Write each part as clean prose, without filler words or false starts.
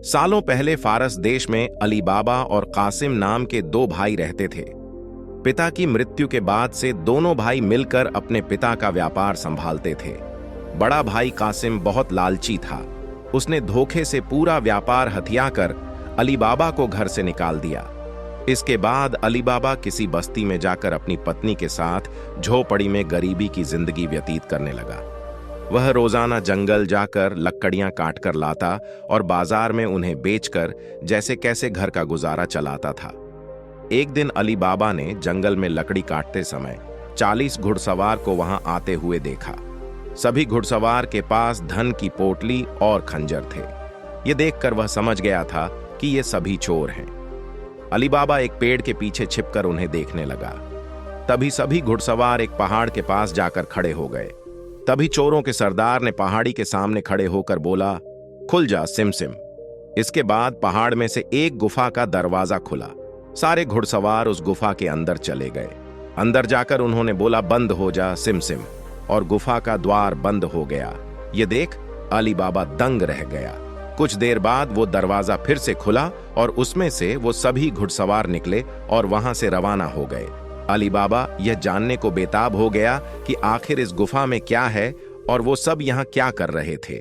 सालों पहले फारस देश में अली बाबा और कासिम नाम के दो भाई रहते थे। पिता की मृत्यु के बाद से दोनों भाई मिलकर अपने पिता का व्यापार संभालते थे। बड़ा भाई कासिम बहुत लालची था। उसने धोखे से पूरा व्यापार हथियाकर अली बाबा को घर से निकाल दिया। इसके बाद अली बाबा किसी बस्ती में जाकर अपनी पत्नी के साथ झोपड़ी में गरीबी की जिंदगी व्यतीत करने लगा। वह रोजाना जंगल जाकर लकड़ियां काट कर लाता और बाजार में उन्हें बेचकर जैसे कैसे घर का गुजारा चलाता था। एक दिन अली बाबा ने जंगल में लकड़ी काटते समय 40 घुड़सवार को वहां आते हुए देखा। सभी घुड़सवार के पास धन की पोटली और खंजर थे। ये देखकर वह समझ गया था कि ये सभी चोर हैं। अली बाबा एक पेड़ के पीछे छिपकर उन्हें देखने लगा। तभी सभी घुड़सवार एक पहाड़ के पास जाकर खड़े हो गए। तभी चोरों के सरदार ने पहाड़ी के सामने खड़े होकर बोला, खुल जा सिम सिम। इसके बाद पहाड़ में से एक गुफा का दरवाजा खुला। सारे घुड़सवार उस गुफा के अंदर चले गए। अंदर जाकर उन्होंने बोला, बंद हो जा सिम सिम, और गुफा का द्वार बंद हो गया। ये देख अली बाबा दंग रह गया। कुछ देर बाद वो दरवाजा फिर से खुला और उसमें से वो सभी घुड़सवार निकले और वहां से रवाना हो गए। अली बाबा यह जानने को बेताब हो गया कि आखिर इस गुफा में क्या है और वो सब यहाँ क्या कर रहे थे।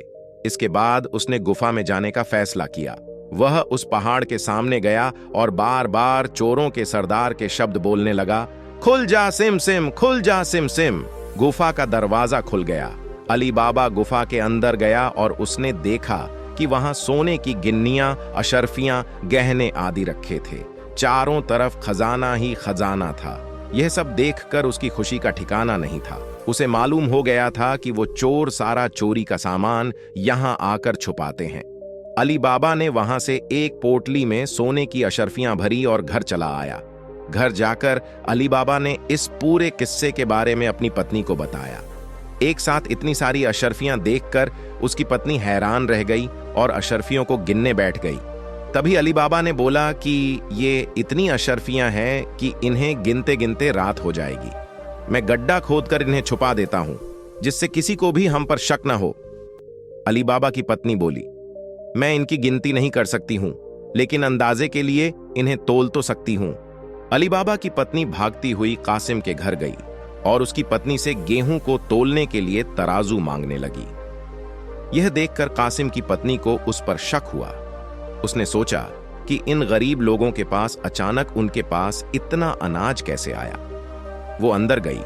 इसके बाद उसने गुफा में जाने का फैसला किया। वह उस पहाड़ के सामने गया और बार बार चोरों के सरदार के शब्द बोलने लगा, खुल जा सिम सिम, खुल जा सिम सिम। गुफा का दरवाजा खुल गया। अली बाबा गुफा के अंदर गया और उसने देखा कि वहां सोने की गिन्नियां, अशर्फियां, गहने आदि रखे थे। चारों तरफ खजाना ही खजाना था। यह सब देखकर उसकी खुशी का ठिकाना नहीं था। उसे मालूम हो गया था कि वो चोर सारा चोरी का सामान यहां आकर छुपाते हैं। अली बाबा ने वहां से एक पोटली में सोने की अशर्फियां भरी और घर चला आया। घर जाकर अली बाबा ने इस पूरे किस्से के बारे में अपनी पत्नी को बताया। एक साथ इतनी सारी अशर्फियां देखकर उसकी पत्नी हैरान रह गई और अशर्फियों को गिनने बैठ गई। तभी अली बाबा ने बोला कि ये इतनी अशर्फियां हैं कि इन्हें गिनते गिनते रात हो जाएगी। मैं गड्ढा खोदकर इन्हें छुपा देता हूं, जिससे किसी को भी हम पर शक न हो। अली बाबा की पत्नी बोली, मैं इनकी गिनती नहीं कर सकती हूं, लेकिन अंदाजे के लिए इन्हें तोल तो सकती हूं। अली बाबा की पत्नी भागती हुई कासिम के घर गई और उसकी पत्नी से गेहूं को तोलने के लिए तराजू मांगने लगी। यह देखकर कासिम की पत्नी को उस पर शक हुआ। उसने सोचा कि इन गरीब लोगों के पास अचानक उनके पास इतना अनाज कैसे आया। वो अंदर गई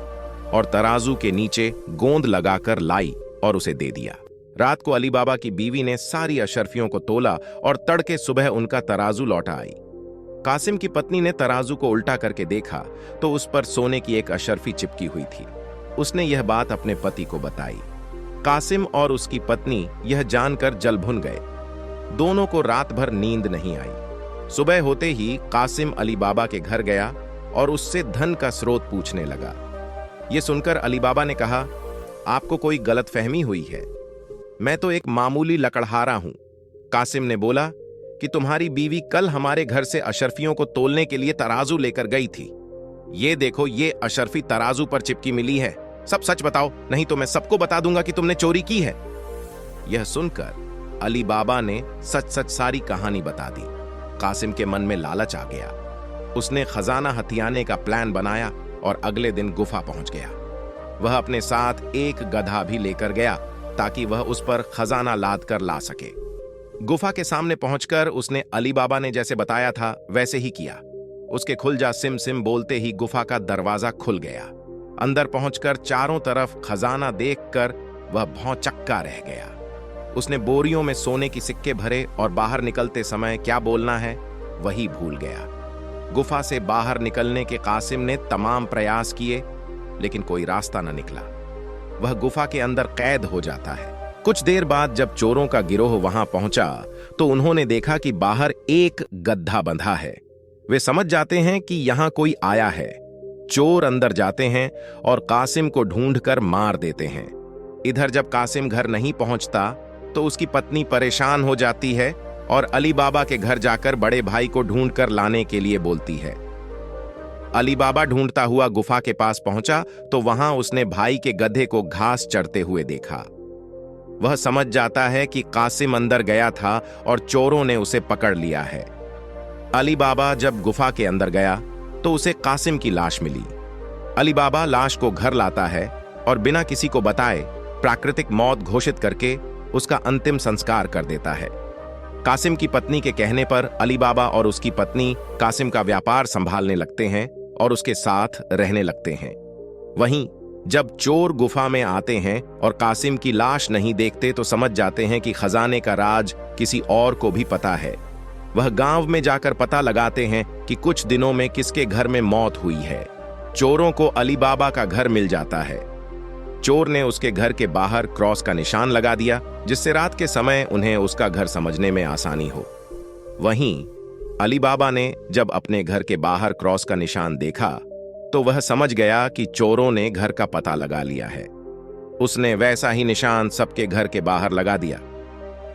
और तराजू के नीचे गोंद लगाकर लाई और उसे दे दिया। रात को अली बाबा की बीवी ने सारी अशर्फियों को तोला और तड़के सुबह उनका तराजू लौटा आई। कासिम की पत्नी ने तराजू को उल्टा करके देखा तो उस पर सोने की एक अशर्फी चिपकी हुई थी। उसने यह बात अपने पति को बताई। कासिम और उसकी पत्नी यह जानकर जल भुन गए। दोनों को रात भर नींद नहीं आई। सुबह होते ही कासिम अली बाबा के घर गया और उससे धन का स्रोत पूछने लगा। यह सुनकर अली बाबा ने कहा, आपको कोई गलतफहमी हुई है, मैं तो एक मामूली लकड़हारा हूं। कासिम ने बोला कि तुम्हारी बीवी कल हमारे घर से अशर्फियों को तोलने के लिए तराजू लेकर गई थी। ये देखो, ये अशर्फी तराजू पर चिपकी मिली है। सब सच बताओ, नहीं तो मैं सबको बता दूंगा कि तुमने चोरी की है। यह सुनकर अली बाबा ने सच सच सारी कहानी बता दी। कासिम के मन में लालच आ गया। उसने खजाना हथियाने का प्लान बनाया और अगले दिन गुफा पहुंच गया। वह अपने साथ एक गधा भी लेकर गया ताकि वह उस पर खजाना लाद कर ला सके। गुफा के सामने पहुंचकर उसने अली बाबा ने जैसे बताया था वैसे ही किया। उसके खुल जा सिम सिम बोलते ही गुफा का दरवाजा खुल गया। अंदर पहुंचकर चारों तरफ खजाना देखकर वह भौंचक्का रह गया। उसने बोरियों में सोने की सिक्के भरे और बाहर निकलते समय क्या बोलना है वही भूल गया। गुफा से बाहर निकलने के कासिम ने तमाम प्रयास किए, लेकिन कोई रास्ता न निकला। वह गुफा के अंदर कैद हो जाता है। कुछ देर बाद जब चोरों का गिरोह वहां पहुंचा तो उन्होंने देखा कि बाहर एक गड्ढा बंधा है। वे समझ जाते हैं कि यहां कोई आया है। चोर अंदर जाते हैं और कासिम को ढूंढकर मार देते हैं। इधर जब कासिम घर नहीं पहुंचता तो उसकी पत्नी परेशान हो जाती है और अली बाबा के घर जाकर बड़े भाई को ढूंढकर लाने के लिए बोलती है। अली बाबा ढूंढता हुआ गुफा के पास पहुंचा तो वहां उसने भाई के गधे को घास चढ़ते हुए देखा। वह समझ जाता है कि कासिम अंदर गया था और चोरों ने उसे पकड़ लिया है। अली बाबा जब गुफा के अंदर गया तो उसे कासिम की लाश मिली। अली बाबा लाश को घर लाता है और बिना किसी को बताए प्राकृतिक मौत घोषित करके उसका अंतिम संस्कार कर देता है। कासिम की पत्नी के कहने पर अली बाबा और उसकी पत्नी कासिम का व्यापार संभालने लगते हैं और उसके साथ रहने लगते हैं। वहीं जब चोर गुफा में आते हैं और कासिम की लाश नहीं देखते तो समझ जाते हैं कि खजाने का राज किसी और को भी पता है। वह गांव में जाकर पता लगाते हैं कि कुछ दिनों में किसके घर में मौत हुई है। चोरों को अली बाबा का घर मिल जाता है। चोर ने उसके घर के बाहर क्रॉस का निशान लगा दिया, जिससे रात के समय उन्हें उसका घर समझने में आसानी हो। वहीं अली बाबा ने जब अपने घर के बाहर क्रॉस का निशान देखा तो वह समझ गया कि चोरों ने घर का पता लगा लिया है। उसने वैसा ही निशान सबके घर के बाहर लगा दिया।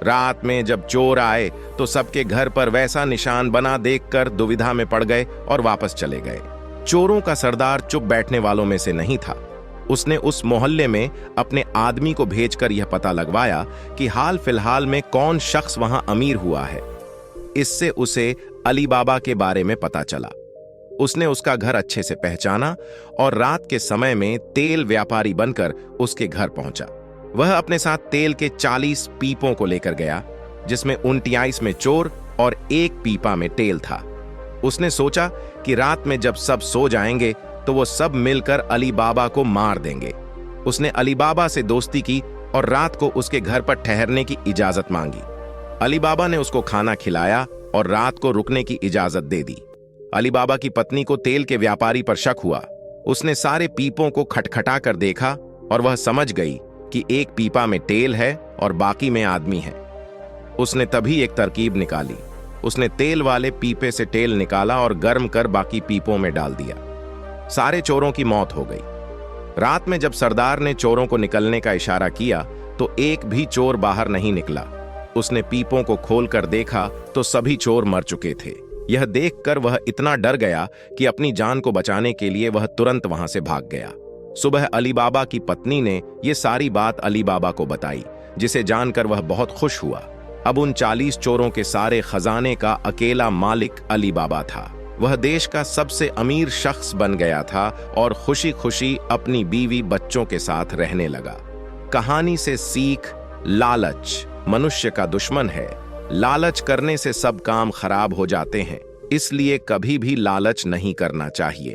रात में जब चोर आए तो सबके घर पर वैसा निशान बना देखकर दुविधा में पड़ गए और वापस चले गए। चोरों का सरदार चुप बैठने वालों में से नहीं था। उसने उस मोहल्ले में अपने आदमी को भेजकर यह पता लगवाया कि हाल फिलहाल में कौन शख्स वहां अमीर हुआ है। इससे उसे अली बाबा के बारे में पता चला। उसने उसका घर अच्छे से पहचाना और रात के समय में तेल व्यापारी बनकर उसके घर पहुंचा। वह अपने साथ तेल के 40 पीपों को लेकर गया, जिसमें 29 में चोर और 1 पीपा में तेल था। उसने सोचा कि रात में जब सब सो जाएंगे तो वो सब मिलकर अली बाबा को मार देंगे। उसने अली बाबा से दोस्ती की और रात को उसके घर पर ठहरने की इजाजत मांगी। अली बाबा ने उसको खाना खिलाया और रात को रुकने की इजाजत दे दी। अली बाबा की पत्नी को तेल के व्यापारी पर शक हुआ। उसने सारे पीपों को खटखटा कर देखा और वह समझ गई कि 1 पीपा में तेल है और बाकी में आदमी है। उसने तभी एक तरकीब निकाली। उसने तेल वाले पीपे से तेल निकाला और गर्म कर बाकी पीपों में डाल दिया। सारे चोरों की मौत हो गई। रात में जब सरदार ने चोरों को निकलने का इशारा किया तो एक भी चोर बाहर नहीं निकला। उसने पीपों को खोलकर देखा तो सभी चोर मर चुके थे। यह देखकर वह इतना डर गया कि अपनी जान को बचाने के लिए वह तुरंत वहां से भाग गया। सुबह अली बाबा की पत्नी ने यह सारी बात अली बाबा को बताई, जिसे जानकर वह बहुत खुश हुआ। अब उन 40 चोरों के सारे खजाने का अकेला मालिक अली बाबा था। वह देश का सबसे अमीर शख्स बन गया था और खुशी खुशी अपनी बीवी बच्चों के साथ रहने लगा। कहानी से सीख: लालच मनुष्य का दुश्मन है। लालच करने से सब काम खराब हो जाते हैं, इसलिए कभी भी लालच नहीं करना चाहिए।